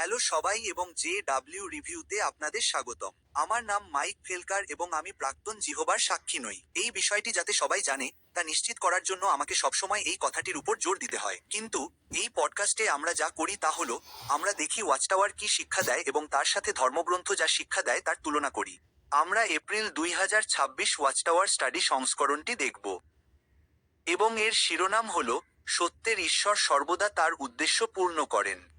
Hello সবাই এবং রিভিউতে আপনাদের স্বাগতম। আমার নাম মাইক ফেলকার এবং আমি প্রাক্তন জিহোবার সাক্ষী নই। এই বিষয়টি যাতে সবাই জানে তা নিশ্চিত করার জন্য আমাকে সবসময় এই কথাটির উপর জোর দিতে হয়। কিন্তু এই পডকাস্টে আমরা যা করি তা হলো আমরা দেখি ওয়াচটাওয়ার কি শিক্ষা দেয় এবং তার সাথে ধর্মগ্রন্থ যা শিক্ষা দেয় তার তুলনা করি। আমরা এপ্রিল 2026 ওয়াচটাওয়ার স্টাডি সংস্করণটি দেখব এবং এর শিরোনাম হলো সত্যের ঈশ্বর সর্বদা তার উদ্দেশ্য পূর্ণ করেন।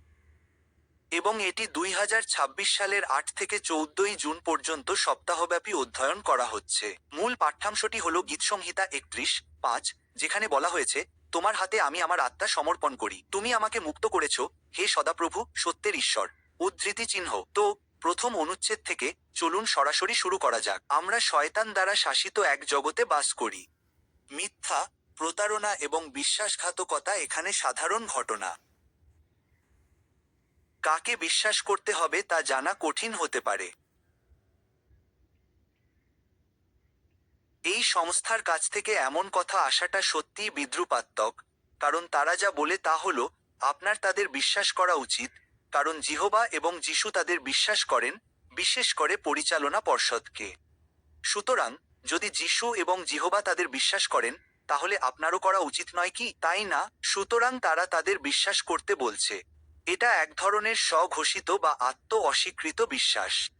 এবং এটি 2026 সালের 8 থেকে 14 জুন পর্যন্ত সপ্তাহব্যাপী অধ্যয়ন করা হচ্ছে। মূল পাঠ্যাংশটি হল গীতসংহিতা 31:5, যেখানে বলা হয়েছে, তোমার হাতে আমি আমার আত্মা সমর্পণ করি, তুমি আমাকে মুক্ত করেছ, হে সদাপ্রভু সত্যের ঈশ্বর। উদ্ধৃতি চিহ্ন। তো প্রথম অনুচ্ছেদ থেকে চলুন সরাসরি শুরু করা যাক। আমরা শয়তান দ্বারা শাসিত এক জগতে বাস করি। মিথ্যা, প্রতারণা এবং বিশ্বাসঘাতকতা এখানে সাধারণ ঘটনা। কাকে বিশ্বাস করতে হবে তা জানা কঠিন হতে পারে। এই সংস্থার কাছ থেকে এমন কথা আসাটা সত্যিই বিদ্রূপাত্মক, কারণ তারা যা বলে তা হলো আপনার তাদের বিশ্বাস করা উচিত, কারণ জিহোবা এবং যিশু তাদের বিশ্বাস করেন, বিশেষ করে পরিচালনা পর্ষদকে। সুতরাং যদি যিশু এবং জিহোবা তাদের বিশ্বাস করেন, তাহলে আপনারও করা উচিত নয় কি, তাই না? সুতরাং তারা তাদের বিশ্বাস করতে বলছে। এটা এক ধরনের স্বঘোষিত বা আত্ম অস্বীকৃত বিশ্বাস।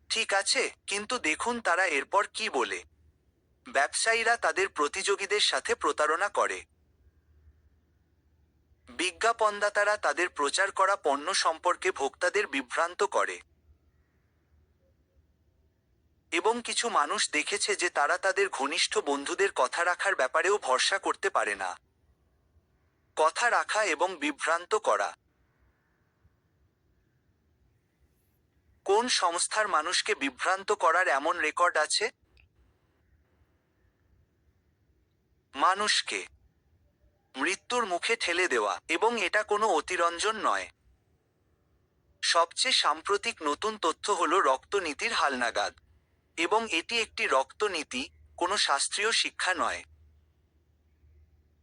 ঠিক আছে, কিন্তু দেখুন তারা এরপর কি বলে। ব্যবসায়ীরা তাদের প্রতিযোগীদের সাথে প্রতারণা করে। বিজ্ঞাপনদাতারা তাদের প্রচার করা পণ্য সম্পর্কে ভোক্তাদের বিভ্রান্ত করে। এবং কিছু মানুষ দেখেছে যে তারা তাদের ঘনিষ্ঠ বন্ধুদের কথা রাখার ব্যাপারেও ভরসা করতে পারে না। কথা রাখা এবং বিভ্রান্ত করা। কোন সংস্থার মানুষকে বিভ্রান্ত করার এমন রেকর্ড আছে? মানুষকে মৃত্যুর মুখে ঠেলে দেওয়া, এবং এটা কোনো অতিরঞ্জন নয়। সবচেয়ে সাম্প্রতিক নতুন তথ্য হলো রক্তনীতির হালনাগাদ। এবং এটি একটি রক্তনীতি, কোনো শাস্ত্রীয় শিক্ষা নয়।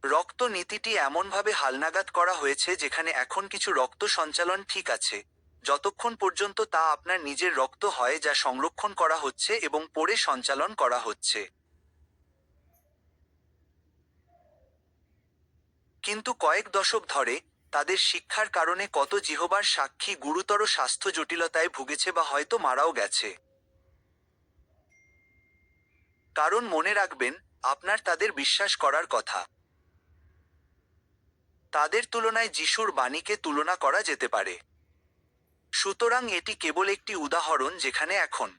রক্তনীতিটি এমনভাবে হালনাগাদ করা হয়েছে যেখানে এখন কিছু রক্ত সঞ্চালন ঠিক আছে, যতক্ষণ পর্যন্ত তা আপনার নিজের রক্ত হয় যা সংরক্ষণ করা হচ্ছে এবং পরে সঞ্চালন করা হচ্ছে। কিন্তু কয়েক দশক ধরে তাদের শিক্ষার কারণে কত জিহোবার সাক্ষী গুরুতর স্বাস্থ্য জটিলতায় ভুগেছে বা হয়তো মারাও গেছে। কারণ মনে রাখবেন, আপনার তাদের বিশ্বাস করার কথা। তাদের তুলনায় যিশুর বাণীকে তুলনা করা যেতে পারে। সুতরাং এটি কেবল একটি উদাহরণ যেখানে এখন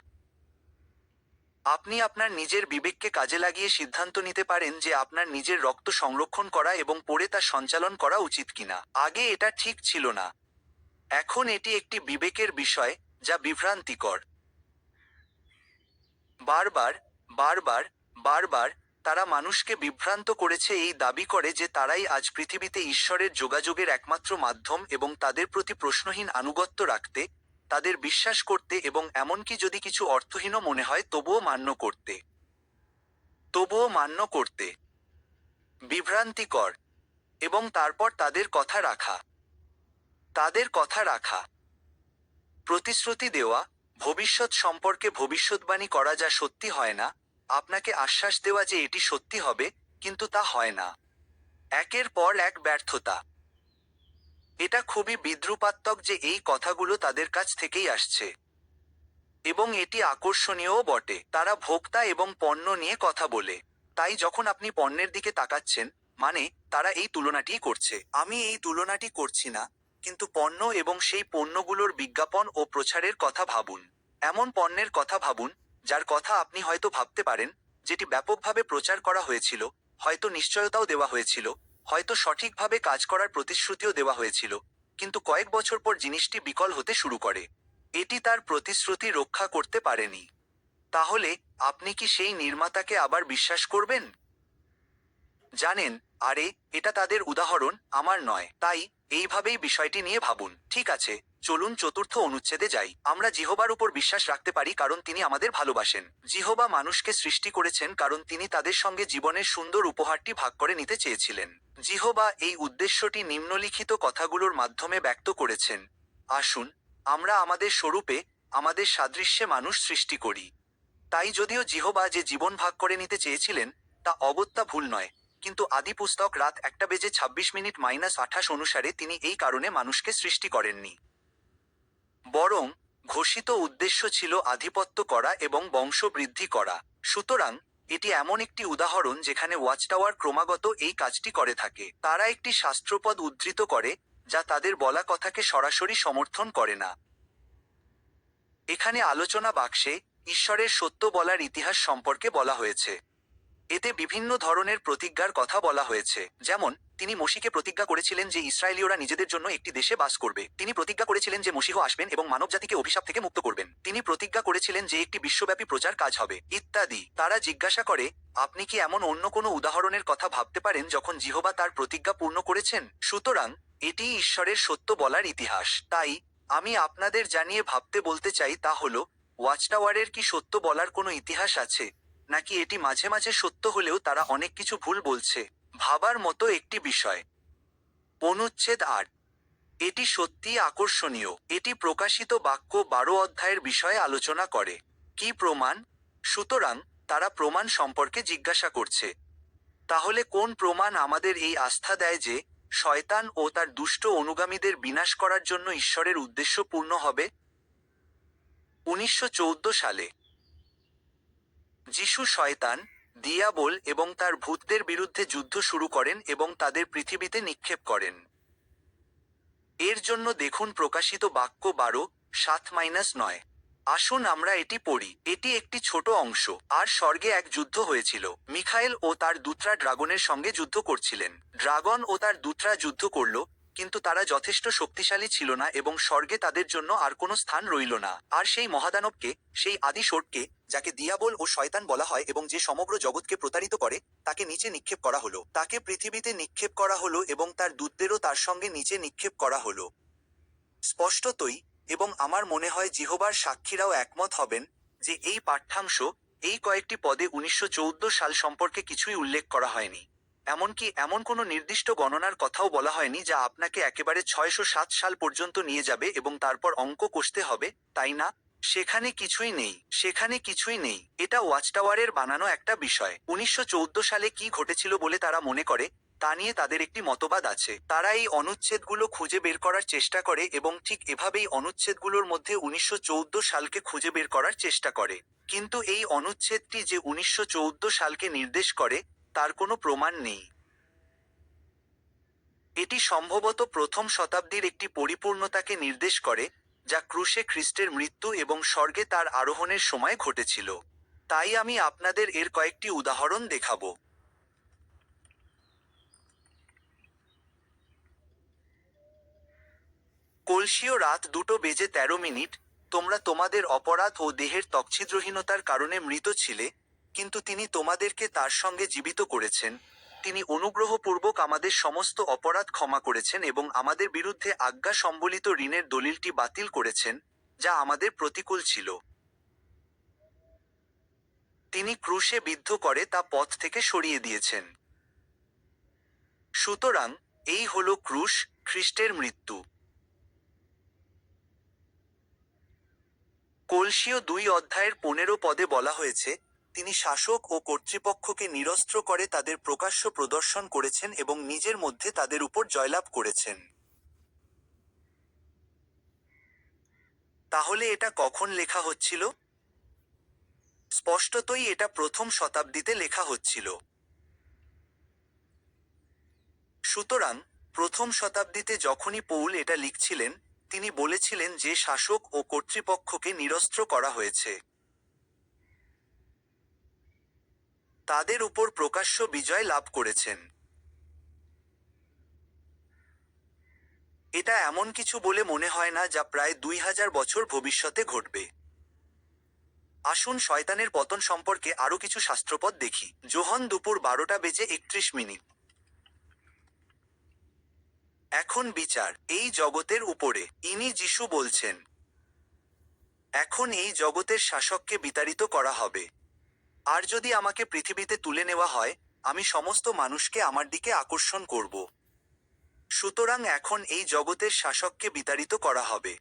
আপনি আপনার নিজের বিবেককে কাজে লাগিয়ে সিদ্ধান্ত নিতে পারেন যে আপনার নিজের রক্ত সংরক্ষণ করা এবং পরে তা সঞ্চালন করা উচিত কিনা। আগে এটা ঠিক ছিল না। এখন এটি একটি বিবেকের বিষয়, যা বিভ্রান্তিকর। বারবার বারবার বারবার তারা মানুষকে বিভ্রান্ত করেছে এই দাবি করে যে তারাই আজ পৃথিবীতে ঈশ্বরের যোগাযোগের একমাত্র মাধ্যম এবং তাদের প্রতি প্রশ্নহীন আনুগত্য রাখতে, তাদের বিশ্বাস করতে এবং এমনকি যদি কিছু অর্থহীনও মনে হয় তবুও মান্য করতে। বিভ্রান্তিকর। এবং তারপর তাদের কথা রাখা। তাদের কথা রাখা। প্রতিশ্রুতি দেওয়া, ভবিষ্যৎ সম্পর্কে ভবিষ্যদ্বাণী করা যা সত্যি হয় না, আপনাকে আশ্বাস দেওয়া যে এটি সত্যি হবে, কিন্তু তা হয় না। একের পর এক ব্যর্থতা। এটা খুবই বিদ্রূপাত্মক যে এই কথাগুলো তাদের কাছ থেকেই আসছে। এবং এটি আকর্ষণীয়ও বটে। তারা ভোক্তা এবং পণ্য নিয়ে কথা বলে। তাই যখন আপনি পণ্যের দিকে তাকাচ্ছেন, মানে তারা এই তুলনাটিই করছে। আমি এই তুলনাটি করছি না, কিন্তু পণ্য এবং সেই পণ্যগুলোর বিজ্ঞাপন ও প্রচারের কথা ভাবুন। এমন পণ্যের কথা ভাবুন, যার কথা আপনি হয়তো ভাবতে পারেন, যেটি ব্যাপকভাবে প্রচার করা হয়েছিল, হয়তো নিশ্চয়তাও দেওয়া হয়েছিল, হয়তো সঠিকভাবে কাজ করার প্রতিশ্রুতিও দেওয়া হয়েছিল, কিন্তু কয়েক বছর পর জিনিসটি বিকল হতে শুরু করে। এটি তার প্রতিশ্রুতি রক্ষা করতে পারেনি। তাহলে আপনি কি সেই নির্মাতাকে আবার বিশ্বাস করবেন? জানেন, আরে এটা তাদের উদাহরণ, আমার নয়। তাই এইভাবেই বিষয়টি নিয়ে ভাবুন। ঠিক আছে, চলুন চতুর্থ অনুচ্ছেদে যাই। আমরা জিহোবার উপর বিশ্বাস রাখতে পারি কারণ তিনি আমাদের ভালোবাসেন। জিহোবা মানুষকে সৃষ্টি করেছেন কারণ তিনি তাদের সঙ্গে জীবনের সুন্দর উপহারটি ভাগ করে নিতে চেয়েছিলেন। জিহোবা এই উদ্দেশ্যটি নিম্নলিখিত কথাগুলোর মাধ্যমে ব্যক্ত করেছেন। আসুন আমরা আমাদের স্বরূপে, আমাদের সাদৃশ্যে মানুষ সৃষ্টি করি। তাই যদিও জিহোবা যে জীবন ভাগ করে নিতে চেয়েছিলেন তা অগত্যা ভুল নয়, কিন্তু আদি পুস্তক রাত 1:26 অনুসারে তিনি এই কারণে মানুষকে সৃষ্টি করেননি। বরং ঘোষিত উদ্দেশ্য ছিল আধিপত্য করা এবং বংশ বৃদ্ধি করা। সুতরাং এটি এমন একটি উদাহরণ যেখানে ওয়াচটাওয়ার ক্রমাগত এই কাজটি করে থাকে। তারা একটি শাস্ত্রপদ উদ্ধৃত করে যা তাদের বলা কথাকে সরাসরি সমর্থন করে না। এখানে আলোচনা বাক্সে ঈশ্বরের সত্য বলার ইতিহাস সম্পর্কে বলা হয়েছে। এতে বিভিন্ন ধরনের প্রতিজ্ঞার কথা বলা হয়েছে, যেমন তিনি মসিকে প্রতিজ্ঞা করেছিলেন যে ইসরায়েলীয়রা নিজেদের জন্য একটি দেশে বাস করবে। তিনি প্রতিজ্ঞা করেছিলেন যে মসিহ আসবেন এবং মানবজাতিকে অভিশাপ থেকে মুক্ত করবেন। তিনি প্রতিজ্ঞা করেছিলেন যে একটি বিশ্বব্যাপী প্রচার কাজ হবে, ইত্যাদি। তারা জিজ্ঞাসা করে, আপনি কি এমন অন্য কোনো উদাহরণের কথা ভাবতে পারেন যখন জিহোবা তার প্রতিজ্ঞা পূর্ণ করেছেন? সুতরাং এটি ঈশ্বরের সত্য বলার ইতিহাস। তাই আমি আপনাদের জানিয়ে ভাবতে বলতে চাই তা হল, ওয়াচটাওয়ারের কি সত্য বলার কোনো ইতিহাস আছে, নাকি এটি মাঝে মাঝে সত্য হলেও তারা অনেক কিছু ভুল বলছে? ভাবার মতো একটি বিষয়। অনুচ্ছেদ 8। এটি সত্যিই আকর্ষণীয়। এটি প্রকাশিত বাক্য 12 অধ্যায়ের বিষয়ে আলোচনা করে। কি প্রমাণ? সুতরাং তারা প্রমাণ সম্পর্কে জিজ্ঞাসা করছে। তাহলে কোন প্রমাণ আমাদের এই আস্থা দেয় যে শয়তান ও তার দুষ্ট অনুগামীদের বিনাশ করার জন্য ঈশ্বরের উদ্দেশ্য পূর্ণ হবে? 1914 সালে যিশু শয়তান, দিয়াবল এবং তার ভূতদের বিরুদ্ধে যুদ্ধ শুরু করেন এবং তাদের পৃথিবীতে নিক্ষেপ করেন। এর জন্য দেখুন প্রকাশিত বাক্য 12:7-9। আসুন আমরা এটি পড়ি। এটি একটি ছোট অংশ। আর স্বর্গে এক যুদ্ধ হয়েছিল। মিখায়েল ও তার দূতরা ড্রাগনের সঙ্গে যুদ্ধ করছিলেন। ড্রাগন ও তার দূতরা যুদ্ধ করল, কিন্তু তারা যথেষ্ট শক্তিশালী ছিল না এবং স্বর্গে তাদের জন্য আর কোনো স্থান রইল না। আর সেই মহাদানবকে, সেই আদি শোটকে, যাকে দিয়াবল ও শয়তান বলা হয় এবং যে সমগ্র জগৎকে প্রতারিত করে, তাকে নিচে নিক্ষেপ করা হলো। তাকে পৃথিবীতে নিক্ষেপ করা হলো এবং তার দূতদেরও তার সঙ্গে নিচে নিক্ষেপ করা হলো। স্পষ্টতই, এবং আমার মনে হয় জিহোবার সাক্ষীরাও একমত হবেন, যে এই পাঠ্যাংশ, এই কয়েকটি পদে 1914 সাল সম্পর্কে কিছুই উল্লেখ করা হয়নি। এমনকি এমন কোনো নির্দিষ্ট গণনার কথাও বলা হয়নি যা আপনাকে একেবারে 607 সাল পর্যন্ত নিয়ে যাবে এবং তারপর অঙ্ক কষতে হবে, তাই না? সেখানে কিছুই নেই। সেখানে কিছুই নেই। এটা ওয়াচটাওয়ারের বানানো একটা বিষয়। 1914 সালে কি ঘটেছিল বলে তারা মনে করে তা নিয়ে তাদের একটি মতবাদ আছে। তারা এই অনুচ্ছেদগুলো খুঁজে বের করার চেষ্টা করে এবং ঠিক এভাবেই অনুচ্ছেদগুলোর মধ্যে 1914 সালকে খুঁজে বের করার চেষ্টা করে। কিন্তু এই অনুচ্ছেদটি যে 1914 সালকে নির্দেশ করে তার কোনো প্রমাণ নেই। এটি সম্ভবত প্রথম শতাব্দীর একটি পরিপূর্ণতাকে নির্দেশ করে, যা ক্রুশে খ্রিস্টের মৃত্যু এবং স্বর্গে তার আরোহণের সময় ঘটেছিল। তাই আমি আপনাদের এর কয়েকটি উদাহরণ দেখাবো। কলসিও রাত 2:13। তোমরা তোমাদের অপরাধ ও দেহের তচ্ছিদ্রহীনতার কারণে মৃত ছিলে, কিন্তু তিনি তোমাদেরকে তার সঙ্গে জীবিত করেছেন। তিনি অনুগ্রহপূর্বক আমাদের সমস্ত অপরাধ ক্ষমা করেছেন এবং আমাদের বিরুদ্ধে আজ্ঞা সম্বলিত ঋণের দলিলটি বাতিল করেছেন, যা আমাদের প্রতিকূল ছিল। তিনি ক্রুশে বিদ্ধ করে তা পথ থেকে সরিয়ে দিয়েছেন। সুতরাং এই হলো ক্রুশ, খ্রিস্টের মৃত্যু। কলসিও 2:15 পদে বলা হয়েছে, তিনি শাসক ও কর্তৃপক্ষকে নিরস্ত্র করে তাদের প্রকাশ্য প্রদর্শন করেছেন এবং নিজের মধ্যে তাদের উপর জয়লাভ করেছেন। তাহলে এটা কখন লেখা হচ্ছিল? স্পষ্টতই এটা প্রথম শতাব্দীতে লেখা হচ্ছিল। সুতরাং প্রথম শতাব্দীতে যখনই পৌল এটা লিখছিলেন, তিনি বলেছিলেন যে শাসক ও কর্তৃপক্ষকে নিরস্ত্র করা হয়েছে। তাদের উপর প্রকাশ্য বিজয় লাভ করেছেন। এটা এমন কিছু বলে মনে হয় না যা প্রায় 2000 বছর ভবিষ্যতে ঘটবে। আসুন শয়তানের পতন সম্পর্কে আরো কিছু শাস্ত্রপদ দেখি। যোহন দুপুর 12:31। এখন বিচার এই জগতের উপরে। ইনি যিশু বলছেন, এখন এই জগতের শাসককে বিতাড়িত করা হবে। আর যদি আমাকে পৃথিবীতে তুলে নেওয়া হয়, আমি সমস্ত মানুষকে আমার দিকে আকর্ষণ করব। সুতরাং এখন এই জগতের শাসককে বিতাড়িত করা হবে।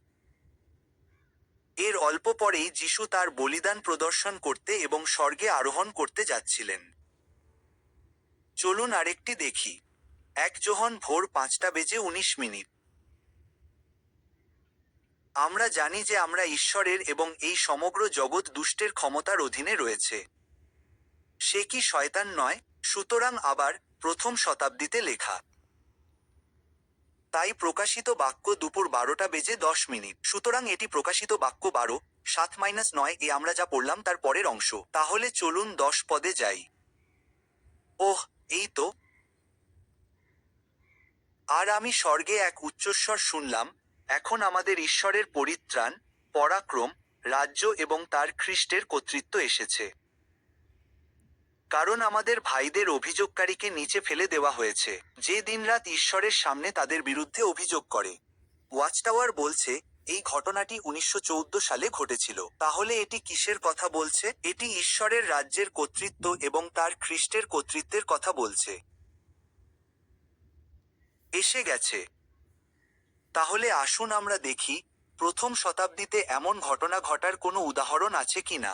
এর অল্প পরেই যিশু তার বলিদান প্রদর্শন করতে এবং স্বর্গে আরোহণ করতে যাচ্ছিলেন। চলুন আরেকটি দেখি। 1 যোহন ভোর 5:19। আমরা জানি যে আমরা ঈশ্বরের এবং এই সমগ্র জগৎ দুষ্টের ক্ষমতার অধীনে রয়েছে। সে কি শয়তান নয়? সুতরাং আবার প্রথম শতাব্দীতে লেখা। তাই প্রকাশিত বাক্য দুপুর 12:10। সুতরাং এটি প্রকাশিত বাক্য 12:7-9 এ আমরা যা পড়লাম তার পরের অংশ। তাহলে চলুন 10 পদে যাই। ওহ, এই তো। আর আমি স্বর্গে এক উচ্চস্বর শুনলাম, এখন আমাদের ঈশ্বরের পরিত্রাণ, পরাক্রম, রাজ্য এবং তার খ্রিস্টের কর্তৃত্ব এসেছে। কারণ আমাদের ভাইদের অভিযোগকারীকে নিচে ফেলে দেওয়া হয়েছে, যে দিনরাত ঈশ্বরের সামনে তাদের বিরুদ্ধে অভিযোগ করে। ওয়াচটাওয়ার বলছে, এই ঘটনাটি 1914 সালে ঘটেছিল। তাহলে এটি কিসের কথা বলছে? এটি ঈশ্বরের রাজ্যের কর্তৃত্ব এবং তার খ্রিস্টের কর্তৃত্বের কথা বলছে। এসে গেছে। তাহলে আসুন আমরা দেখি, প্রথম শতাব্দীতে এমন ঘটনা ঘটার কোনো উদাহরণ আছে কিনা।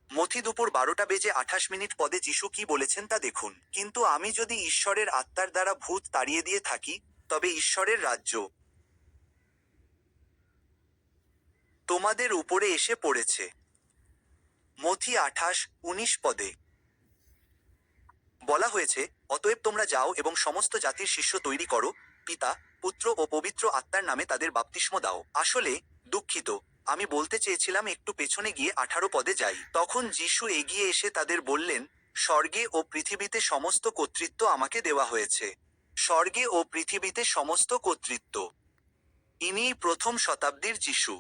মথি দুপুর 12:28 পদে যিশু কি বলেছেন তা দেখুন। কিন্তু আমি যদি ঈশ্বরের আত্মার দ্বারা ভূত তাড়িয়ে দিয়ে থাকি, তবে ঈশ্বরের রাজ্য তোমাদের উপরে এসে পড়েছে। মথি 28:19 পদে বলা হয়েছে, অতএব তোমরা যাও এবং সমস্ত জাতির শিষ্য তৈরি করো, পিতা, পুত্র ও পবিত্র আত্মার নামে তাদের বাপ্তিস্ম দাও। আসলে, দুঃখিত, আমি বলতে চেয়েছিলাম একটু পেছনে গিয়ে 18 পদে যাই। তখন যিশু এগিয়ে এসে তাদের বললেন, স্বর্গে ও পৃথিবীতে সমস্ত কর্তৃত্ব আমাকে দেওয়া হয়েছে। স্বর্গে ও পৃথিবীতে সমস্ত কর্তৃত্ব। ইনিই প্রথম শতাব্দীর যিশু।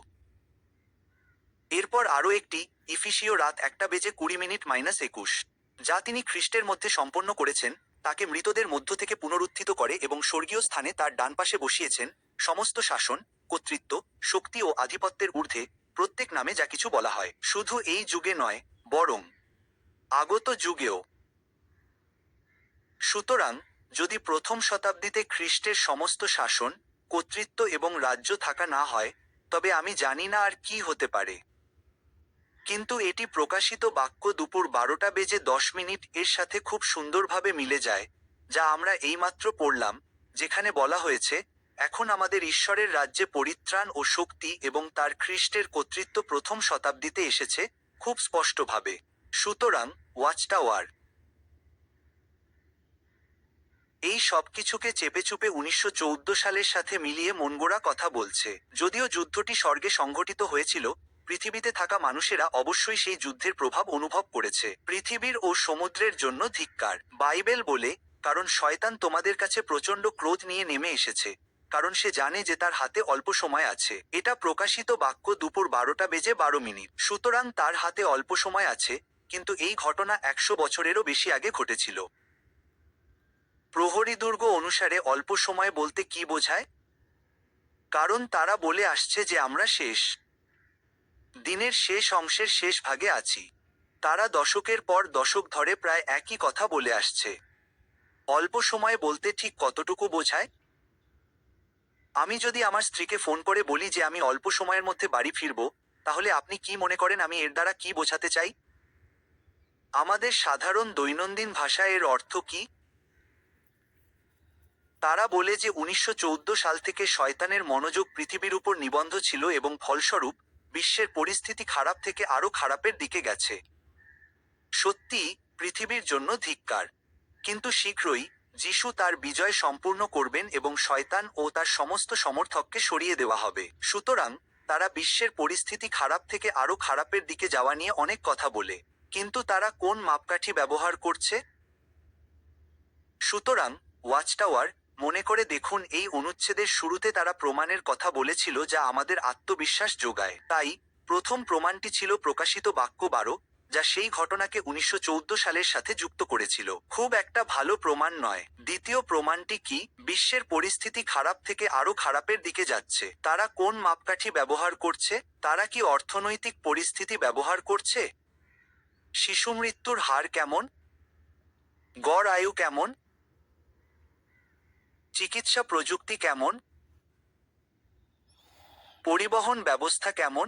এরপর আরও একটি, ইফিসীয় রাত 1:20-21, যা তিনি খ্রিস্টের মধ্যে সম্পন্ন করেছেন, তাকে মৃতদের মধ্য থেকে পুনরুত্থিত করে এবং স্বর্গীয় স্থানে তার ডান পাশে বসিয়েছেন, সমস্ত শাসন, কর্তৃত্ব, শক্তি ও আধিপত্যের ঊর্ধ্বে, প্রত্যেক নামে যা কিছু বলা হয়, শুধু এই যুগে নয়, বরং আগত যুগেও। সুতরাং, যদি প্রথম শতাব্দীতে খ্রিস্টের সমস্ত শাসন, কর্তৃত্ব এবং রাজ্য থাকা না হয়, তবে আমি জানি না আর কি হতে পারে। কিন্তু এটি প্রকাশিত বাক্য দুপুর 12:10 এর সাথে খুব সুন্দরভাবে মিলে যায়, যা আমরা এইমাত্র পড়লাম, যেখানে বলা হয়েছে, এখন আমাদের ঈশ্বরের রাজ্যে পরিত্রাণ ও শক্তি এবং তার খ্রিস্টের কর্তৃত্ব প্রথম শতাব্দীতে এসেছে, খুব স্পষ্টভাবে। সুতরাং, ওয়াচটাওয়ার এই সবকিছুকে চেপেচুপে 1914 সালের সাথে মিলিয়ে মনগড়া কথা বলছে। যদিও যুদ্ধটি স্বর্গে সংঘটিত হয়েছিল, পৃথিবীতে থাকা মানুষেরা অবশ্যই সেই যুদ্ধের প্রভাব অনুভব করেছে। পৃথিবীর ও সমুদ্রের জন্য ধিক্কার। বাইবেল বলে, কারণ শয়তান তোমাদের কাছে প্রচণ্ড ক্রোধ নিয়ে নেমে এসেছে, কারণ সে জানে যে তার হাতে অল্প সময় আছে। এটা প্রকাশিত বাক্য দুপুর 12:12। সুতরাং তার হাতে অল্প সময় আছে, কিন্তু এই ঘটনা 100 বছরেরও বেশি আগে ঘটেছিল। প্রহরী দুর্গ অনুসারে অল্প সময় বলতে কি বোঝায়? কারণ তারা বলে আসছে যে আমরা শেষ দিনের শেষ অংশের শেষ ভাগে আছি। তারা দশকের পর দশক ধরে প্রায় একই কথা বলে আসছে। অল্প সময় বলতে ঠিক কতটুকু বোঝায়? আমি যদি আমার স্ত্রীকে ফোন করে বলি যে আমি অল্প সময়ের মধ্যে বাড়ি ফিরব, তাহলে আপনি কি মনে করেন আমি এর দ্বারা কি বোঝাতে চাই? আমাদের সাধারণ দৈনন্দিন ভাষায় এর অর্থ কি? তারা বলে যে 1914 সাল থেকে শয়তানের মনোযোগ পৃথিবীর উপর নিবদ্ধ ছিল এবং ফলস্বরূপ, বিশ্বের পরিস্থিতি খারাপ থেকে আরও খারাপের দিকে গেছে। সত্যি, পৃথিবীর জন্য ধিক্কার। কিন্তু শীঘ্রই, যিশু তার বিজয় সম্পূর্ণ করবেন এবং শয়তান ও তার সমস্ত সমর্থককে সরিয়ে দেওয়া হবে। সুতরাং, তারা বিশ্বের পরিস্থিতি খারাপ থেকে আরও খারাপের দিকে যাওয়া নিয়ে অনেক কথা বলে। কিন্তু তারা কোন মাপকাঠি ব্যবহার করছে? সুতরাং, ওয়াচটাওয়ার, মনে করে দেখুন, এই অনুচ্ছেদের শুরুতে তারা প্রমাণের কথা বলেছিল যা আমাদের আত্মবিশ্বাস যোগায়। তাই, প্রথম প্রমাণটি ছিল প্রকাশিত বাক্য 12, যা সেই ঘটনাকে 1914 সালের সাথে যুক্ত করেছিল। খুব একটা ভালো প্রমাণ নয়। দ্বিতীয় প্রমাণটি কি? বিশ্বের পরিস্থিতি খারাপ থেকে আরও খারাপের দিকে যাচ্ছে। তারা কোন মাপকাঠি ব্যবহার করছে? তারা কি অর্থনৈতিক পরিস্থিতি ব্যবহার করছে? শিশু মৃত্যুর হার কেমন? গড় আয়ু কেমন? চিকিৎসা প্রযুক্তি কেমন? পরিবহন ব্যবস্থা কেমন?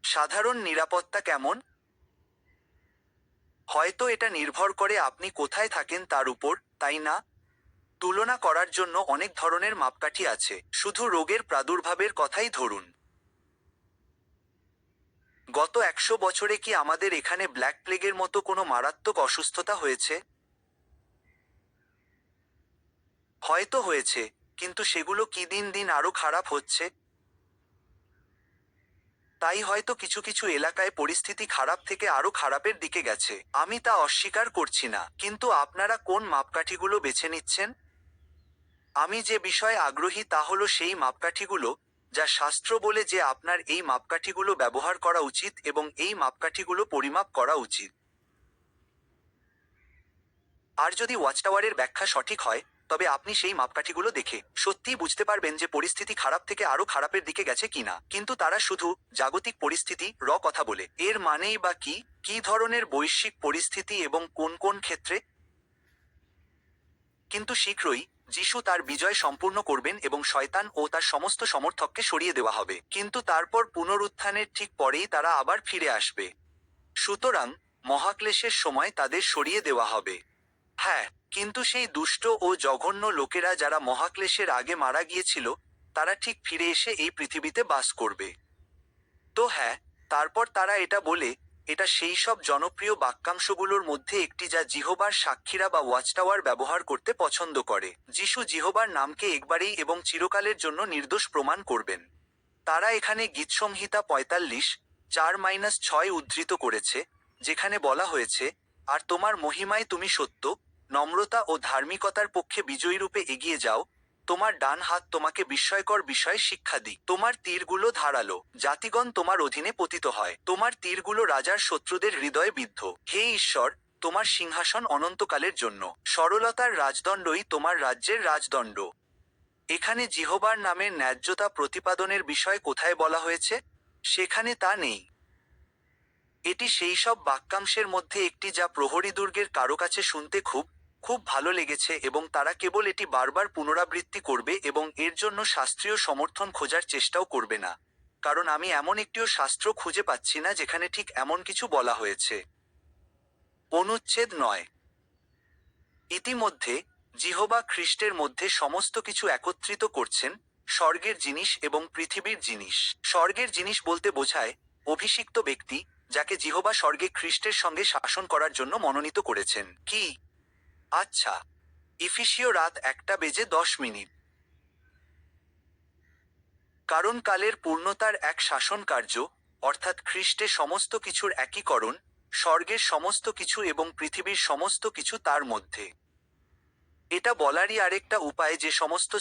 সাধারণ নিরাপত্তা কেমন? হয়তো এটা নির্ভর করে আপনি কোথায় থাকেন তার উপর, তাই না? তুলনা করার জন্য অনেক ধরনের মাপকাঠি আছে, শুধু রোগের প্রাদুর্ভাবের কথাই ধরুন। গত 100 বছরে কি আমাদের এখানে ব্ল্যাক প্লেগের মতো কোনো মারাত্মক অসুস্থতা হয়েছে? হয়তো হয়েছে, কিন্তু সেগুলো কি দিন দিন আরো খারাপ হচ্ছে? তাই হয়তো কিছু কিছু এলাকায় পরিস্থিতি খারাপ থেকে আরো খারাপের দিকে গেছে, আমি তা অস্বীকার করছি না, কিন্তু আপনারা কোন মাপকাঠিগুলো বেছে নিচ্ছেন? আমি যে বিষয়ে আগ্রহী তা হলো সেই মাপকাঠিগুলো, যা শাস্ত্র বলে যে আপনার এই মাপকাঠিগুলো ব্যবহার করা উচিত এবং এই মাপকাঠিগুলো পরিমাপ করা উচিত। আর যদি ওয়াচটাওয়ারের ব্যাখ্যা সঠিক হয়, তবে আপনি সেই মাপকাঠিগুলো দেখে সত্যিই বুঝতে পারবেন যে পরিস্থিতি খারাপ থেকে আরো খারাপের দিকে গেছে কিনা। কিন্তু তারা শুধু জাগতিক পরিস্থিতি কথা বলে, এর মানেই বা কি? কি ধরনের বৈশ্বিক পরিস্থিতি এবং কোন কোন ক্ষেত্রে? কিন্তু শীঘ্রই যিশু তার বিজয় সম্পূর্ণ করবেন এবং শয়তান ও তার সমস্ত সমর্থককে সরিয়ে দেওয়া হবে, কিন্তু তারপর পুনরুত্থানের ঠিক পরেই তারা আবার ফিরে আসবে। সুতরাং মহাক্লেশের সময় তাদের সরিয়ে দেওয়া হবে। হ্যাঁ, কিন্তু সেই দুষ্ট ও জঘন্য লোকেরা যারা মহাক্লেশের আগে মারা গিয়েছিল, তারা ঠিক ফিরে এসে এই পৃথিবীতে বাস করবে। তো হ্যাঁ, তারপর তারা এটা বলে, এটা সেই সব জনপ্রিয় বাক্যাংশগুলোর মধ্যে একটি যা জিহোবার সাক্ষীরা বা ওয়াচটাওয়ার ব্যবহার করতে পছন্দ করে। যিশু জিহোবার নামকে একবারেই এবং চিরকালের জন্য নির্দোষ প্রমাণ করবেন। তারা এখানে গীতসংহিতা 45:4-6 উদ্ধৃত করেছে, যেখানে বলা হয়েছে, আর তোমার মহিমায় তুমি সত্য, নম্রতা ও ধার্মিকতার পক্ষে বিজয়ীরূপে এগিয়ে যাও, তোমার ডান হাত তোমাকে বিস্ময়কর বিষয়ে শিক্ষা দিক, তোমার তীরগুলো ধারালো, জাতিগণ তোমার অধীনে পতিত হয়, তোমার তীরগুলো রাজার শত্রুদের হৃদয়ে বিদ্ধ। হে ঈশ্বর, তোমার সিংহাসন অনন্তকালের জন্য, সরলতার রাজদণ্ডই তোমার রাজ্যের রাজদণ্ড। এখানে জিহোবার নামের ন্যায্যতা প্রতিপাদনের বিষয় কোথায় বলা হয়েছে? সেখানে তা নেই। এটি সেই সব বাক্যাংশের মধ্যে একটি যা প্রহরী দুর্গের কারো কাছে শুনতে খুব খুব ভালো লেগেছে এবং তারা কেবল এটি বারবার পুনরাবৃত্তি করবে এবং এর জন্য শাস্ত্রীয় সমর্থন খোঁজার চেষ্টাও করবে না, কারণ আমি এমন একটিও শাস্ত্র খুঁজে পাচ্ছি না যেখানে ঠিক এমন কিছু বলা হয়েছে। অনুচ্ছেদ 9। ইতিমধ্যে জিহোবা খ্রিস্টের মধ্যে সমস্ত কিছু একত্রিত করছেন, স্বর্গের জিনিস এবং পৃথিবীর জিনিস। স্বর্গের জিনিস বলতে বোঝায় অভিষিক্ত ব্যক্তি, যাকে জিহোবা স্বর্গে খ্রিস্টের সঙ্গে শাসন করার জন্য মনোনীত করেছেন। কি? আচ্ছা। ইফিসীয় রাত 1:10। কারণ কালের পূর্ণতার এক শাসন কার্য, অর্থাৎ খ্রিস্টে সমস্ত কিছুর একীকরণ, স্বর্গের সমস্ত কিছু এবং পৃথিবীর সমস্ত কিছু তার মধ্যে। এটা বলারই আরেকটা উপায় যে সমস্ত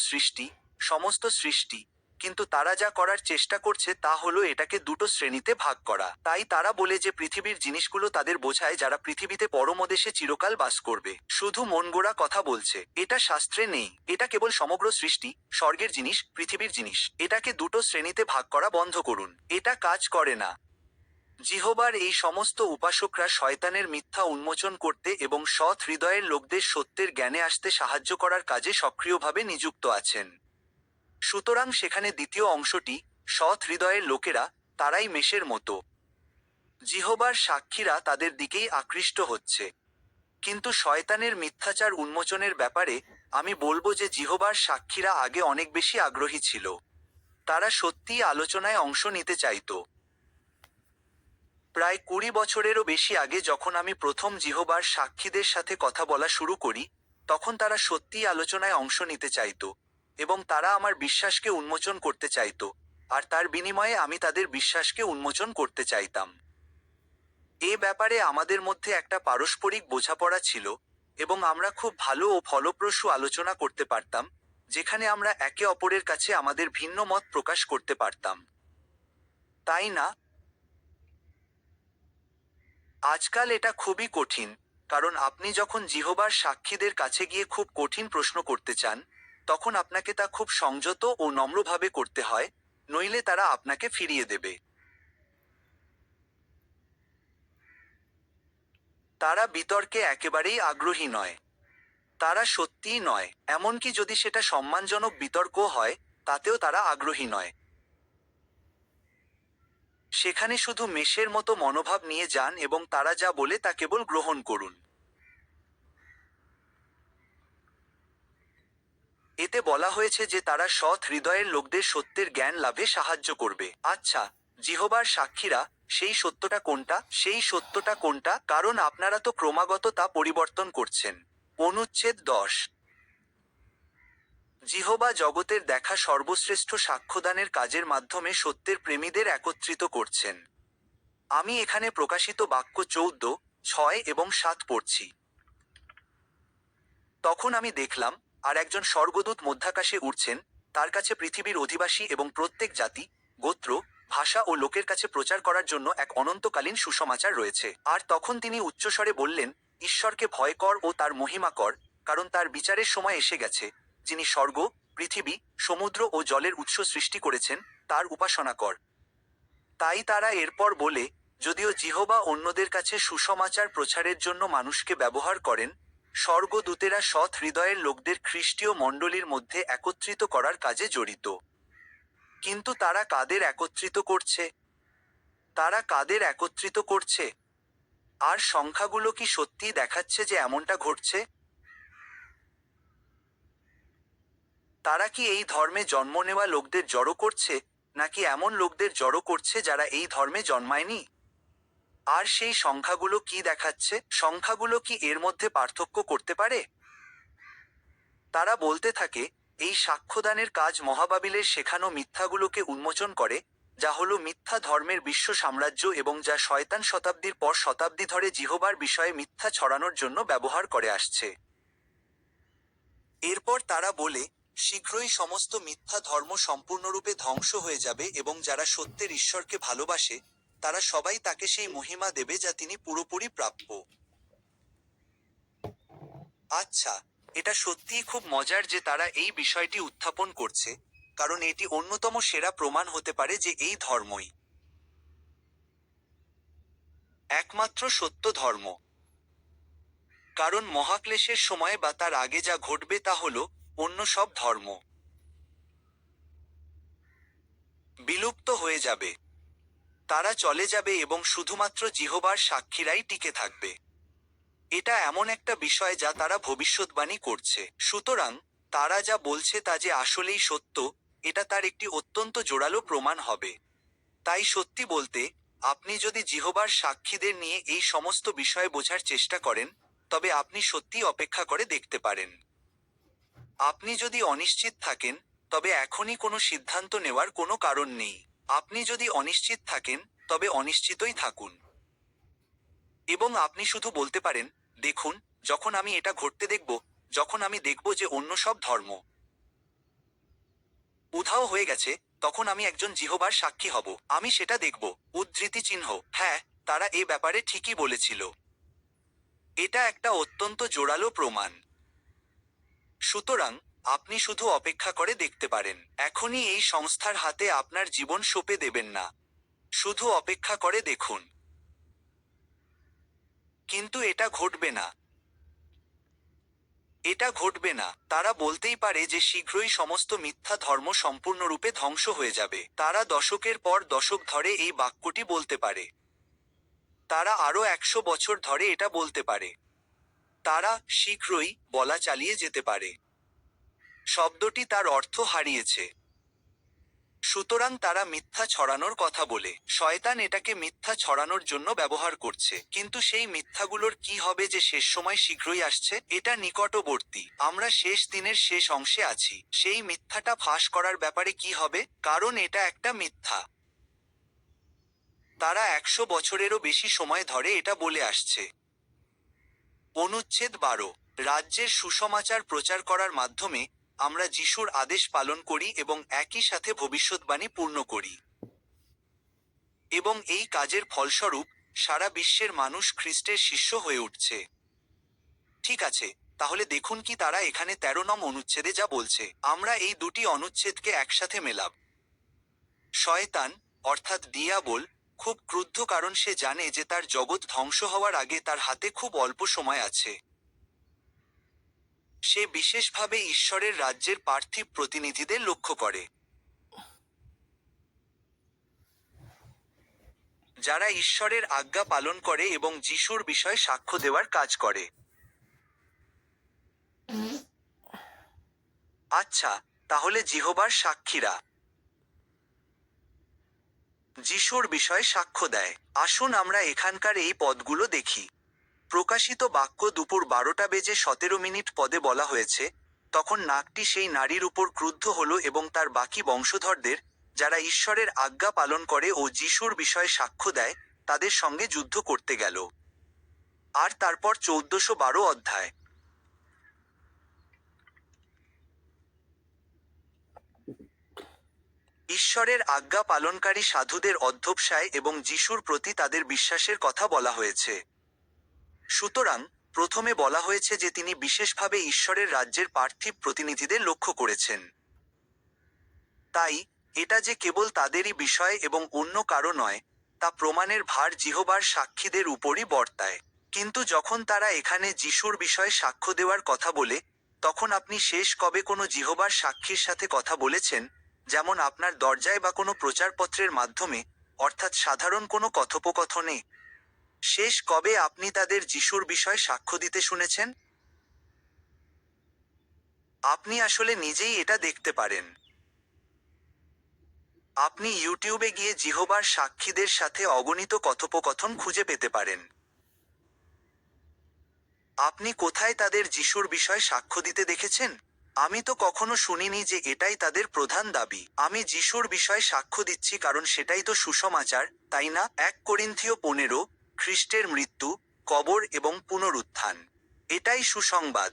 সৃষ্টি, কিন্তু তারা যা করার চেষ্টা করছে তা হলো এটাকে দুটো শ্রেণীতে ভাগ করা। তাই তারা বলে যে পৃথিবীর জিনিসগুলো তাদের বোঝায় যারা পৃথিবীতে পরমদেশে চিরকাল বাস করবে। শুধু মনগড়া কথা বলছে, এটা শাস্ত্রে নেই। এটা কেবল সমগ্র সৃষ্টি, স্বর্গের জিনিস, পৃথিবীর জিনিস। এটাকে দুটো শ্রেণীতে ভাগ করা বন্ধ করুন, এটা কাজ করে না। জিহোবার এই সমস্ত উপাসকরা শয়তানের মিথ্যা উন্মোচন করতে এবং সৎ হৃদয়ের লোকদের সত্যের জ্ঞানে আসতে সাহায্য করার কাজে সক্রিয়ভাবে নিযুক্ত আছেন। সুতরাং সেখানে দ্বিতীয় অংশটি, সৎ হৃদয়ের লোকেরা, তারাই মেষের মতো। জিহোবার সাক্ষীরা তাদের দিকেই আকৃষ্ট হচ্ছে। কিন্তু শয়তানের মিথ্যাচার উন্মোচনের ব্যাপারে আমি বলবো যে জিহোবার সাক্ষীরা আগে অনেক বেশি আগ্রহী ছিল। তারা সত্যিই আলোচনায় অংশ নিতে চাইতো। প্রায় 20 বছরেরও বেশি আগে যখন আমি প্রথম জিহোবার সাক্ষীদের সাথে কথা বলা শুরু করি, তখন তারা সত্যিই আলোচনায় অংশ নিতে চাইতো, এবং তারা আমার বিশ্বাসকে উন্মোচন করতে চাইতো, আর তার বিনিময়ে আমি তাদের বিশ্বাসকে উন্মোচন করতে চাইতাম। এ ব্যাপারে আমাদের মধ্যে একটা পারস্পরিক বোঝাপড়া ছিল, এবং আমরা খুব ভালো ও ফলপ্রসূ আলোচনা করতে পারতাম, যেখানে আমরা একে অপরের কাছে আমাদের ভিন্ন মত প্রকাশ করতে পারতাম। তাই না? আজকাল এটা খুবই কঠিন, কারণ আপনি যখন জিহোবার সাক্ষীদের কাছে গিয়ে খুব কঠিন প্রশ্ন করতে চান, তখন আপনাকে তা খুব সংযত ও নম্রভাবে করতে হয়, নইলে তারা আপনাকে ফিরিয়ে দেবে। তারা বিতর্কে একেবারেই আগ্রহী নয়। তারা সত্যিই নয়, এমনকি যদি সেটা সম্মানজনক বিতর্ক হয়, তাতেও তারা আগ্রহী নয়। সেখানে শুধু মেষের মতো মনোভাব নিয়ে যান এবং তারা যা বলে তা কেবল গ্রহণ করুন। এতে বলা হয়েছে যে তারা সৎ হৃদয়ের লোকদের সত্যের জ্ঞান লাভে সাহায্য করবে। আচ্ছা, জিহোবার সাক্ষীরা, সেই সত্যটা কোনটা? সেই সত্যটা কোনটা? কারণ আপনারা তো ক্রমাগত তা পরিবর্তন করছেন। অনুচ্ছেদ 10। জিহোবা জগতের দেখা সর্বশ্রেষ্ঠ সাক্ষ্যদানের কাজের মাধ্যমে সত্যের প্রেমীদের একত্রিত করছেন। আমি এখানে প্রকাশিত বাক্য 14, 6 এবং 7 পড়ছি। তখন আমি দেখলাম, আর একজন স্বর্গদূত মধ্যাকাশে উড়ছেন, তার কাছে পৃথিবীর অধিবাসী এবং প্রত্যেক জাতি, গোত্র, ভাষা ও লোকের কাছে প্রচার করার জন্য এক অনন্তকালীন সুসমাচার রয়েছে। আর তখন তিনি উচ্চস্বরে বললেন, ঈশ্বরকে ভয় কর ও তার মহিমা কর, কারণ তার বিচারের সময় এসে গেছে। যিনি স্বর্গ, পৃথিবী, সমুদ্র ও জলের উৎস সৃষ্টি করেছেন, তার উপাসনা কর। তাই তারা এরপর বলে, যদিও জিহোবা অন্যদের কাছে সুসমাচার প্রচারের জন্য মানুষকে ব্যবহার করেন, স্বর্গদূতেরা সৎ হৃদয়ের লোকদের খ্রিস্টীয় মণ্ডলীর মধ্যে একত্রিত করার কাজে জড়িত। কিন্তু তারা কাদের একত্রিত করছে? তারা কাদের একত্রিত করছে? আর সংখ্যাগুলো কি সত্যিই দেখাচ্ছে যে এমনটা ঘটছে? তারা কি এই ধর্মে জন্ম নেওয়া লোকদের জড়ো করছে, নাকি এমন লোকদের জড়ো করছে যারা এই ধর্মে জন্মায়নি? আর সেই সংখ্যাগুলো কি দেখাচ্ছে? সংখ্যাগুলো কি এর মধ্যে পার্থক্য করতে পারে? তারা বলতে থাকে, এই সাক্ষ্যদানের কাজ মহাবাবিলের শেখানো মিথ্যাগুলোকে উন্মোচন করে, যা হলো মিথ্যা ধর্মের বিশ্ব সাম্রাজ্য এবং যা শয়তান শতাব্দীর পর শতাব্দী ধরে জিহোবার বিষয়ে মিথ্যা ছড়ানোর জন্য ব্যবহার করে আসছে। এরপর তারা বলে, শীঘ্রই সমস্ত মিথ্যা ধর্ম সম্পূর্ণরূপে ধ্বংস হয়ে যাবে এবং যারা সত্যের ঈশ্বরকে ভালোবাসে, তারা সবাই তাকে সেই মহিমা দেবে যা তিনি পুরোপুরি প্রাপ্য। আচ্ছা, এটা সত্যিই খুব মজার যে তারা এই বিষয়টি উত্থাপন করছে, কারণ এটি অন্যতম সেরা প্রমাণ হতে পারে যে এই ধর্মই একমাত্র সত্য ধর্ম। কারণ মহাক্লেশের সময় বা তার আগে যা ঘটবে তা হলো, অন্য সব ধর্ম বিলুপ্ত হয়ে যাবে। তারা চলে যাবে এবং শুধুমাত্র জিহোবার সাক্ষীরাই টিকে থাকবে। এটা এমন একটা বিষয় যা তারা ভবিষ্যদ্বাণী করছে। সুতরাং, তারা যা বলছে তা যে আসলেই সত্য, এটা তার একটি অত্যন্ত জোরালো প্রমাণ হবে। তাই সত্যি বলতে, আপনি যদি জিহোবার সাক্ষীদের নিয়ে এই সমস্ত বিষয়ে বোঝার চেষ্টা করেন, তবে আপনি সত্যিই অপেক্ষা করে দেখতে পারেন। আপনি যদি অনিশ্চিত থাকেন, তবে এখনই কোনো সিদ্ধান্ত নেওয়ার কোনো কারণ নেই। আপনি যদি অনিশ্চিত থাকেন, তবে অনিশ্চিতই থাকুন। এবং আপনি শুধু বলতে পারেন, দেখুন, যখন আমি এটা ঘটতে দেখব, যখন আমি দেখব যে অন্য সব ধর্ম উধাও হয়ে গেছে, তখন আমি একজন জিহোবার সাক্ষী হব। আমি সেটা দেখব। উদ্ধৃতি চিহ্ন। হ্যাঁ, তারা এ ব্যাপারে ঠিকই বলেছিল। এটা একটা অত্যন্ত জোরালো প্রমাণ। সুতরাং, আপনি শুধু অপেক্ষা করে দেখতে পারেন। এখনই এই সংস্থার হাতে আপনার জীবন সঁপে দেবেন না। শুধু অপেক্ষা করে দেখুন। কিন্তু এটা ঘটবে না। এটা ঘটবে না। তারা বলতেই পারে যে শীঘ্রই সমস্ত মিথ্যা ধর্ম সম্পূর্ণরূপে ধ্বংস হয়ে যাবে। তারা দশকের পর দশক ধরে এই বাক্যটি বলতে পারে। তারা আরো 100 বছর ধরে এটা বলতে পারে। তারা শীঘ্রই বলা চালিয়ে যেতে পারে। শব্দটি তার অর্থ হারিয়েছে। সুতরাং তারা মিথ্যা ছড়ানোর কথা বলে। শয়তান এটাকে মিথ্যা ছড়ানোর জন্য ব্যবহার করছে। কিন্তু সেই মিথ্যাগুলোর কি হবে যে শেষ সময় শীঘ্রই আসছে? এটা নিকটবর্তী। আমরা শেষ দিনের শেষ অংশে আছি। সেই মিথ্যাটা ফাঁস করার ব্যাপারে কি হবে? কারণ এটা একটা মিথ্যা। তারা 100 বছরেরও বেশি সময় ধরে এটা বলে আসছে। অনুচ্ছেদ 12। রাজ্যের সুসমাচার প্রচার করার মাধ্যমে আমরা যিশুর আদেশ পালন করি এবং একই সাথে ভবিষ্যদ্বাণী পূর্ণ করি। এবং এই কাজের ফলস্বরূপ সারা বিশ্বের মানুষ খ্রিস্টের শিষ্য হয়ে উঠছে। ঠিক আছে, তাহলে দেখুন কি তারা এখানে 13 নং অনুচ্ছেদে যা বলছে। আমরা এই দুটি অনুচ্ছেদকে একসাথে মেলাব। শয়তান, অর্থাৎ দিয়াবল, খুব ক্রুদ্ধ কারণ সে জানে যে তার জগৎ ধ্বংস হওয়ার আগে তার হাতে খুব অল্প সময় আছে। সে বিশেষভাবে ঈশ্বরের রাজ্যের পার্থিব প্রতিনিধিদের লক্ষ্য করে, যারা ঈশ্বরের আজ্ঞা পালন করে এবং যিশুর বিষয়ে সাক্ষ্য দেওয়ার কাজ করে। আচ্ছা, তাহলে জিহোবার সাক্ষীরা যিশুর বিষয়ে সাক্ষ্য দেয়। আসুন আমরা এখানকার এই পদগুলো দেখি। প্রকাশিত বাক্য দুপুর 12:17 পদে বলা হয়েছে, তখন নাগটি সেই নারীর উপর ক্রুদ্ধ হল এবং তার বাকি বংশধরদের, যারা ঈশ্বরের আজ্ঞা পালন করে ও যিশুর বিষয়ে সাক্ষ্য দেয়, তাদের সঙ্গে যুদ্ধ করতে গেল। আর তারপর 1412 অধ্যায়। ঈশ্বরের আজ্ঞা পালনকারী সাধুদের অধ্যবসায় এবং যিশুর প্রতি তাদের বিশ্বাসের কথা বলা হয়েছে। সুতরাং প্রথমে বলা হয়েছে যে তিনি বিশেষভাবে ঈশ্বরের রাজ্যের পার্থিব প্রতিনিধিদের লক্ষ্য করেছেন। তাই এটা যে কেবল তাদেরই বিষয় এবং অন্য কারো নয়, তা প্রমাণের ভার জিহোবার সাক্ষীদের উপরই বর্তায়। কিন্তু যখন তারা এখানে যিশুর বিষয়ে সাক্ষ্য দেওয়ার কথা বলে, তখন আপনি শেষ কবে কোনো জিহোবার সাক্ষীর সাথে কথা বলেছেন, যেমন আপনার দরজায় বা কোনো প্রচারপত্রের মাধ্যমে, অর্থাৎ সাধারণ কোনো কথোপকথনে? শেষ কবে আপনি তাদের যিশুর বিষয়ে সাক্ষ্য দিতে শুনেছেন? আপনি আসলে নিজেই এটা দেখতে পারেন। আপনি ইউটিউবে গিয়ে জিহোবার সাক্ষীদের সাথে অগণিত কথোপকথন খুঁজে পেতে পারেন। আপনি কোথায় তাদের যিশুর বিষয়ে সাক্ষ্য দিতে দেখেছেন? আমি তো কখনো শুনিনি যে এটাই তাদের প্রধান দাবি। আমি যিশুর বিষয়ে সাক্ষ্য দিচ্ছি কারণ সেটাই তো সুসমাচার, তাই না? 1 করিন্থীয় 15, খ্রিস্টের মৃত্যু, কবর এবং পুনরুত্থান। এটাই সুসংবাদ।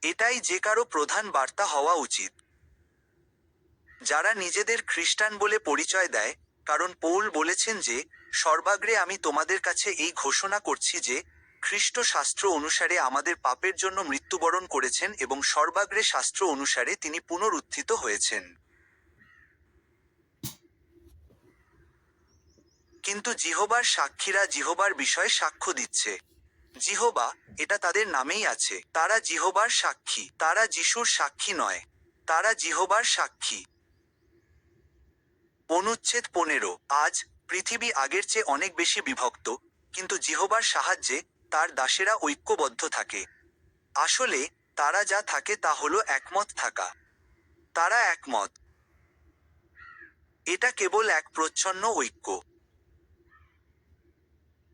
এটাই যে কারো প্রধান বার্তা হওয়া উচিত, যারা নিজেদের খ্রিস্টান বলে পরিচয় দেয়, কারণ পৌল বলেছেন যে, সর্বাগ্রে আমি তোমাদের কাছে এই ঘোষণা করছি যে, খ্রিস্ট শাস্ত্র অনুসারে আমাদের পাপের জন্য মৃত্যুবরণ করেছেন এবং সর্বাগ্রে শাস্ত্র অনুসারে তিনি পুনরুত্থিত হয়েছেন। কিন্তু জিহোবার সাক্ষীরা জিহোবার বিষয়ে সাক্ষ্য দিচ্ছে। জিহোবা, এটা তাদের নামেই আছে। তারা জিহোবার সাক্ষী। তারা যিশুর সাক্ষী নয়। তারা জিহোবার সাক্ষী। অনুচ্ছেদ 15। আজ পৃথিবী আগের চেয়ে অনেক বেশি বিভক্ত, কিন্তু জিহোবার সাহায্যে তার দাসেরা ঐক্যবদ্ধ থাকে। আসলে তারা যা থাকে তা হলো একমত থাকা। তারা একমত। এটা কেবল এক প্রচ্ছন্ন ঐক্য।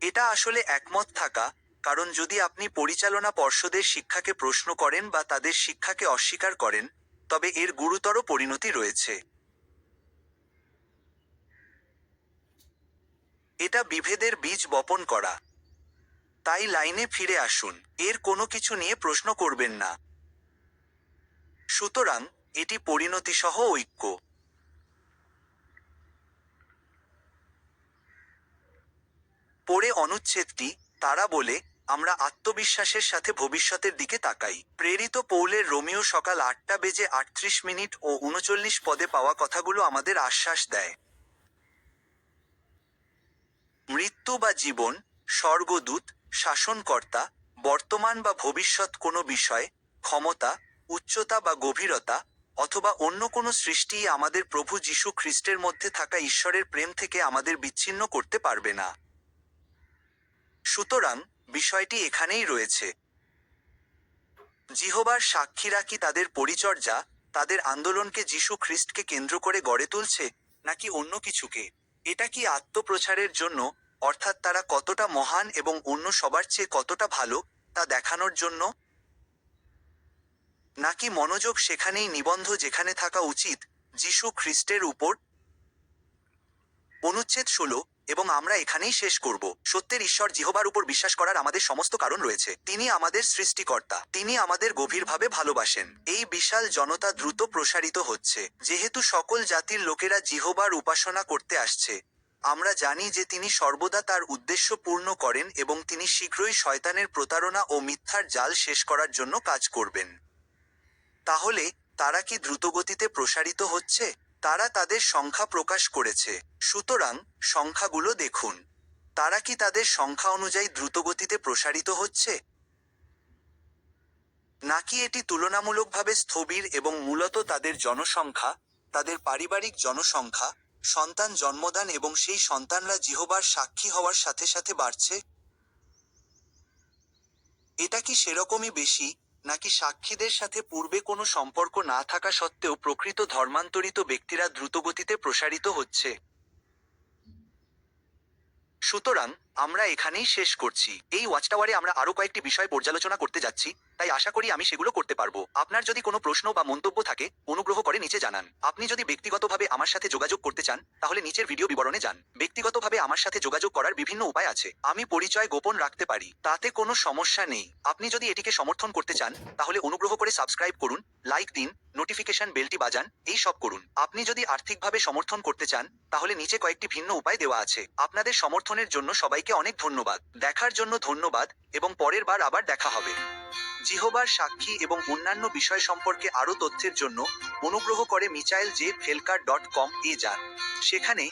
এটা আসলে একমত থাকা, কারণ যদি আপনি পরিচালনা পর্ষদের শিক্ষাকে প্রশ্ন করেন বা তাদের শিক্ষাকে অস্বীকার করেন, তবে এর গুরুতর পরিণতি রয়েছে। এটা বিভেদের বীজ বপন করা। তাই লাইনে ফিরে আসুন। এর কোনো কিছু নিয়ে প্রশ্ন করবেন না। সুতরাং এটি পরিণতিসহ ঐক্য। পরে অনুচ্ছেদটি, তারা বলে, আমরা আত্মবিশ্বাসের সাথে ভবিষ্যতের দিকে তাকাই। প্রেরিত পৌলের রোমিও সকাল 8:38 ও 39 পদে পাওয়া কথাগুলো আমাদের আশ্বাস দেয়। মৃত্যু বা জীবন, স্বর্গদূত, শাসনকর্তা, বর্তমান বা ভবিষ্যৎ কোনো বিষয়, ক্ষমতা, উচ্চতা বা গভীরতা, অথবা অন্য কোনো সৃষ্টিই আমাদের প্রভু যীশু খ্রিস্টের মধ্যে থাকা ঈশ্বরের প্রেম থেকে আমাদের বিচ্ছিন্ন করতে পারবে না। সুতরাং বিষয়টি এখানেই রয়েছে। জিহোবার সাক্ষীরা কি তাদের পরিচর্যা, তাদের আন্দোলনকে যীশু খ্রিস্টকে কেন্দ্র করে গড়ে তুলছে, নাকি অন্য কিছুকে? এটা কি আত্মপ্রচারের জন্য, অর্থাৎ তারা কতটা মহান এবং অন্য সবার চেয়ে কতটা ভালো, তা দেখানোর জন্য? নাকি মনোযোগ সেখানেই নিবন্ধ যেখানে থাকা উচিত, যীশু খ্রিস্টের উপর? অনুচ্ছেদ 16, এবং আমরা এখানেই শেষ করব। সত্যের ঈশ্বর জিহোবার উপর বিশ্বাস করার আমাদের সমস্ত কারণ রয়েছে। তিনি আমাদের সৃষ্টিকর্তা। তিনি আমাদের গভীরভাবে ভালোবাসেন। এই বিশাল জনতা দ্রুত প্রসারিত হচ্ছে। যেহেতু সকল জাতির লোকেরা জিহোবার উপাসনা করতে আসছে, আমরা জানি যে তিনি সর্বদা তার উদ্দেশ্য পূর্ণ করেন এবং তিনি শীঘ্রই শয়তানের প্রতারণা ও মিথ্যার জাল শেষ করার জন্য কাজ করবেন। তাহলে তারা কি দ্রুতগতিতে প্রসারিত হচ্ছে? তারা তাদের সংখ্যা প্রকাশ করেছে। সুতরাং সংখ্যাগুলো দেখুন। তারা কি তাদের সংখ্যা অনুযায়ী দ্রুতগতিতে প্রসারিত হচ্ছে? নাকি এটি তুলনামূলকভাবে স্থবির এবং মূলত তাদের জনসংখ্যা, তাদের পারিবারিক জনসংখ্যা, সন্তান জন্মদান এবং সেই সন্তানরা জিহোবার সাক্ষী হওয়ার সাথে সাথে বাড়ছে? এটা কি সেরকমই বেশি, নাকি সাক্ষীদের সাথে পূর্বে কোনো সম্পর্ক না থাকা সত্ত্বেও প্রকৃত ধর্মান্তরিত ব্যক্তিরা দ্রুতগতিতে প্রসারিত হচ্ছে? সুতরাং আমরা এখানেই শেষ করছি। এই ওয়াচটাওয়ারে আমরা আরো কয়েকটি বিষয় পর্যালোচনা করতে যাচ্ছি, তাই আশা করি আমি সেগুলো করতে পারবো। আপনার যদি কোনো প্রশ্ন বা মন্তব্য থাকে, অনুগ্রহ করে নিচে জানান। আপনি যদি ব্যক্তিগতভাবে আমার সাথে যোগাযোগ করতে চান, তাহলে নিচের ভিডিও বিবরণে যান। ব্যক্তিগতভাবে আমার সাথে যোগাযোগ করার বিভিন্ন উপায় আছে। আমি পরিচয় গোপন রাখতে পারি, তাতে কোনো সমস্যা নেই। আপনি যদি এটিকে সমর্থন করতে চান, তাহলে অনুগ্রহ করে সাবস্ক্রাইব করুন, লাইক দিন, নোটিফিকেশন বেলটি বাজান, এই সব করুন। আপনি যদি আর্থিকভাবে সমর্থন করতে চান, তাহলে নিচে কয়েকটি ভিন্ন উপায় দেওয়া আছে। আপনাদের সমর্থনের জন্য সবাইকে অনেক ধন্যবাদ। দেখার জন্য ধন্যবাদ, এবং পরের বার আবার দেখা হবে। জিহোবার সাক্ষী এবং অন্যান্য বিষয় সম্পর্কে আরও তথ্যের জন্য অনুগ্রহ করে michaelj.felkar.com এ যান। সেখানে